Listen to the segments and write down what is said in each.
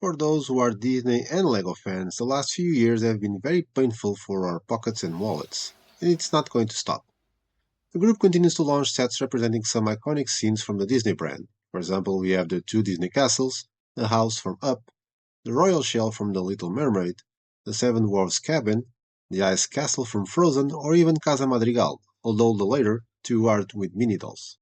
For those who are Disney and Lego fans, the last few years have been very painful for our pockets and wallets, and it's not going to stop. The group continues to launch sets representing some iconic scenes from the Disney brand. For example, we have the two Disney castles, the house from Up, the royal shell from The Little Mermaid, the Seven Dwarfs cabin, the ice castle from Frozen, or even Casa Madrigal, although the latter two are with mini dolls.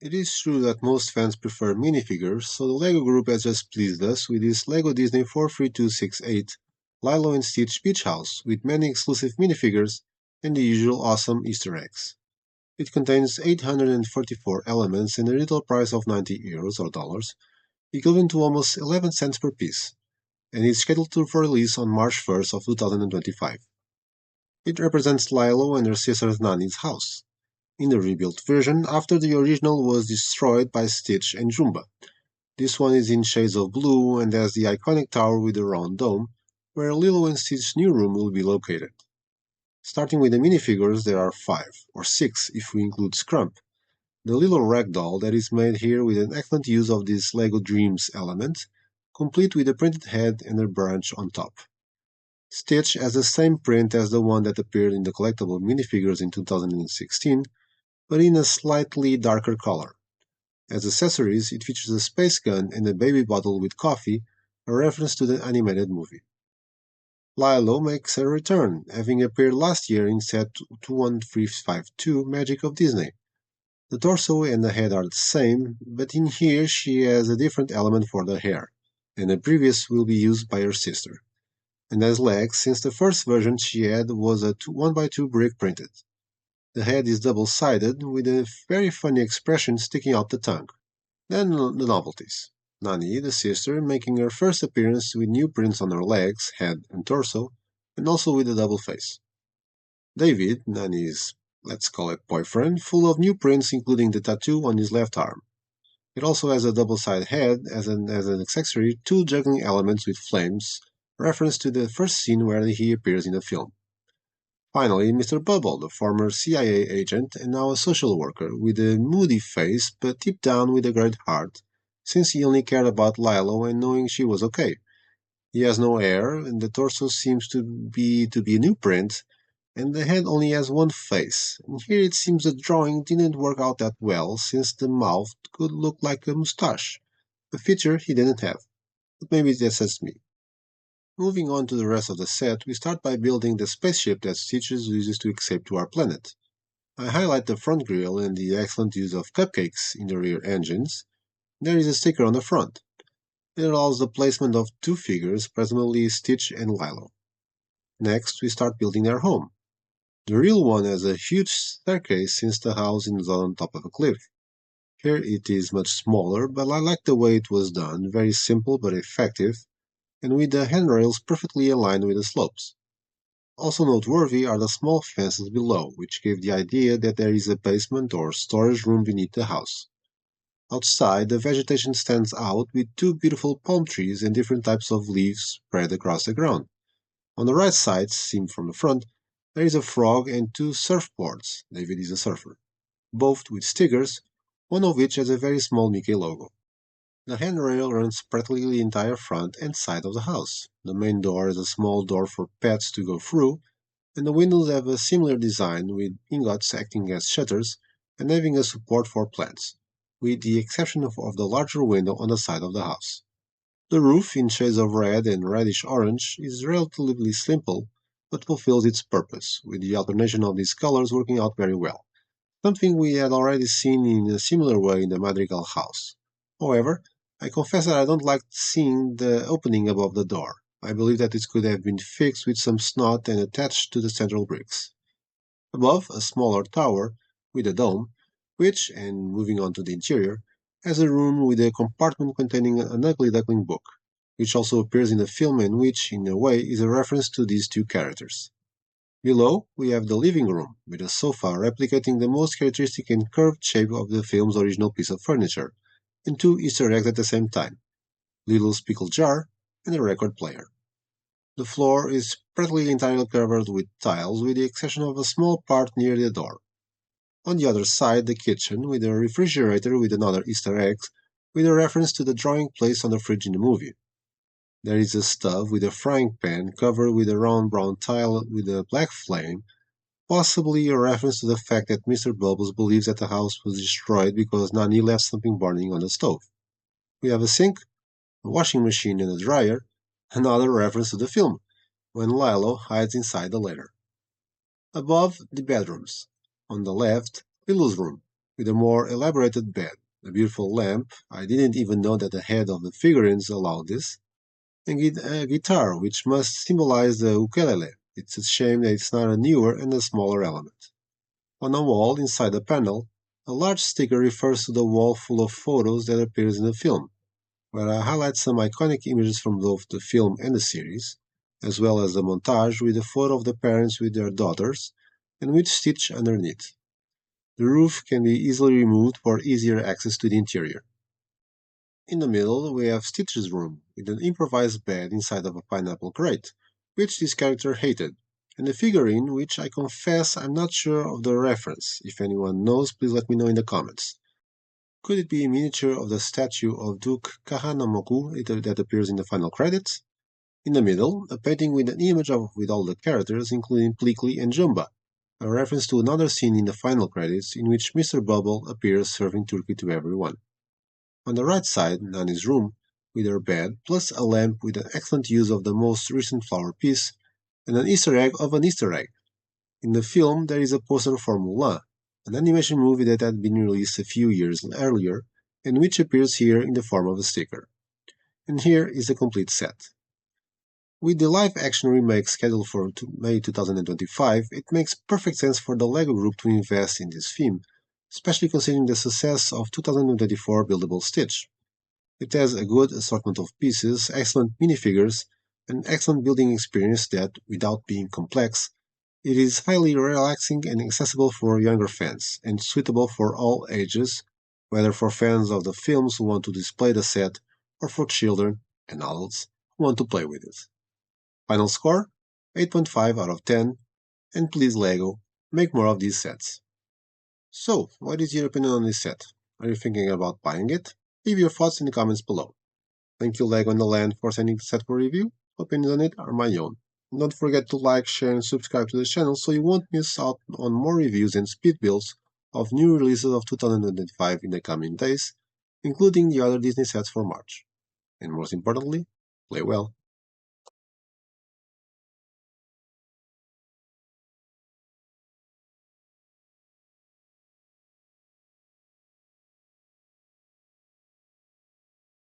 It is true that most fans prefer minifigures, so the LEGO Group has just pleased us with this LEGO Disney 43268 Lilo and Stitch Beach House with many exclusive minifigures and the usual awesome Easter eggs. It contains 844 elements and a retail price of 90 euros or dollars, equivalent to almost 11 cents per piece, and is scheduled for release on March 1st of 2025. It represents Lilo and her sister Nani's house in the rebuilt version after the original was destroyed by Stitch and Jumba. This one is in shades of blue and has the iconic tower with the round dome, where Lilo and Stitch's new room will be located. Starting with the minifigures, there are 5, or 6 if we include Scrump, the little ragdoll that is made here with an excellent use of this LEGO Dreams element, complete with a printed head and a branch on top. Stitch has the same print as the one that appeared in the collectible minifigures in 2016, but in a slightly darker color. As accessories, it features a space gun and a baby bottle with coffee, a reference to the animated movie. Lilo makes a return, having appeared last year in set 21352 Magic of Disney. The torso and the head are the same, but in here she has a different element for the hair, and the previous will be used by her sister. And as legs, since the first version she had was a 1x2 brick printed. The head is double-sided, with a very funny expression sticking out the tongue. Then the novelties. Nani, the sister, making her first appearance with new prints on her legs, head, and torso, and also with a double face. David, Nani's, let's call it boyfriend, full of new prints including the tattoo on his left arm. It also has a double-sided head, as an accessory, two juggling elements with flames, reference to the first scene where he appears in the film. Finally, Mr. Bubble, the former CIA agent and now a social worker, with a moody face but deep down with a great heart, since he only cared about Lilo and knowing she was okay. He has no hair, and the torso seems to be a new print, and the head only has one face. And here it seems the drawing didn't work out that well, since the mouth could look like a mustache, a feature he didn't have. But maybe that's just me. Moving on to the rest of the set, we start by building the spaceship that Stitch uses to escape to our planet. I highlight the front grille and the excellent use of cupcakes in the rear engines. There is a sticker on the front. It allows the placement of two figures, presumably Stitch and Lilo. Next, we start building their home. The real one has a huge staircase since the house is on top of a cliff. Here it is much smaller, but I like the way it was done, very simple but effective, and with the handrails perfectly aligned with the slopes. Also noteworthy are the small fences below, which give the idea that there is a basement or storage room beneath the house. Outside, the vegetation stands out with two beautiful palm trees and different types of leaves spread across the ground. On the right side, seen from the front, there is a frog and two surfboards. David is a surfer, both with stickers, one of which has a very small Mickey logo. The handrail runs practically the entire front and side of the house. The main door is a small door for pets to go through, and the windows have a similar design with ingots acting as shutters and having a support for plants, with the exception of the larger window on the side of the house. The roof, in shades of red and reddish-orange, is relatively simple, but fulfills its purpose, with the alternation of these colors working out very well, something we had already seen in a similar way in the Madrigal house. However, I confess that I don't like seeing the opening above the door. I believe that it could have been fixed with some snot and attached to the central bricks. Above, a smaller tower with a dome, which, and moving on to the interior, has a room with a compartment containing an ugly duckling book, which also appears in the film and which, in a way, is a reference to these two characters. Below, we have the living room, with a sofa replicating the most characteristic and curved shape of the film's original piece of furniture, and two Easter eggs at the same time, Lilo's pickle jar and a record player. The floor is practically entirely covered with tiles with the exception of a small part near the door. On the other side, the kitchen, with a refrigerator with another Easter egg, with a reference to the drawing placed on the fridge in the movie. There is a stove with a frying pan covered with a round brown tile with a black flame, possibly a reference to the fact that Mr. Bubbles believes that the house was destroyed because Nani left something burning on the stove. We have a sink, a washing machine, and a dryer, another reference to the film, when Lilo hides inside the latter. Above, the bedrooms. On the left, Lilo's room, with a more elaborated bed, a beautiful lamp. I didn't even know that the head of the figurines allowed this, and a guitar, which must symbolize the ukulele. It's a shame that it's not a newer and a smaller element. On a wall inside the panel, a large sticker refers to the wall full of photos that appears in the film, where I highlight some iconic images from both the film and the series, as well as a montage with a photo of the parents with their daughters, and with Stitch underneath. The roof can be easily removed for easier access to the interior. In the middle, we have Stitch's room, with an improvised bed inside of a pineapple crate, which this character hated, and a figurine which I confess I'm not sure of the reference. If anyone knows, please let me know in the comments. Could it be a miniature of the statue of Duke Kahanamoku that appears in the final credits? In the middle, a painting with an image with all the characters, including Plickly and Jumba, a reference to another scene in the final credits in which Mr. Bubble appears serving turkey to everyone. On the right side, Nani's room, with her bed, plus a lamp with an excellent use of the most recent flower piece, and an Easter egg of an Easter egg. In the film, there is a poster for Mulan, an animation movie that had been released a few years earlier, and which appears here in the form of a sticker. And here is the complete set. With the live-action remake scheduled for May 2025, it makes perfect sense for the LEGO Group to invest in this theme, especially considering the success of 2024 Buildable Stitch. It has a good assortment of pieces, excellent minifigures, and excellent building experience that, without being complex, it is highly relaxing and accessible for younger fans, and suitable for all ages, whether for fans of the films who want to display the set, or for children and adults who want to play with it. Final score 8.5 out of 10, and please LEGO, make more of these sets. So, what is your opinion on this set? Are you thinking about buying it? Leave your thoughts in the comments below. Thank you LEGO and the Land for sending the set for review. Opinions on it are my own. And don't forget to like, share, and subscribe to the channel so you won't miss out on more reviews and speed builds of new releases of 2025 in the coming days, including the other Disney sets for March. And most importantly, play well.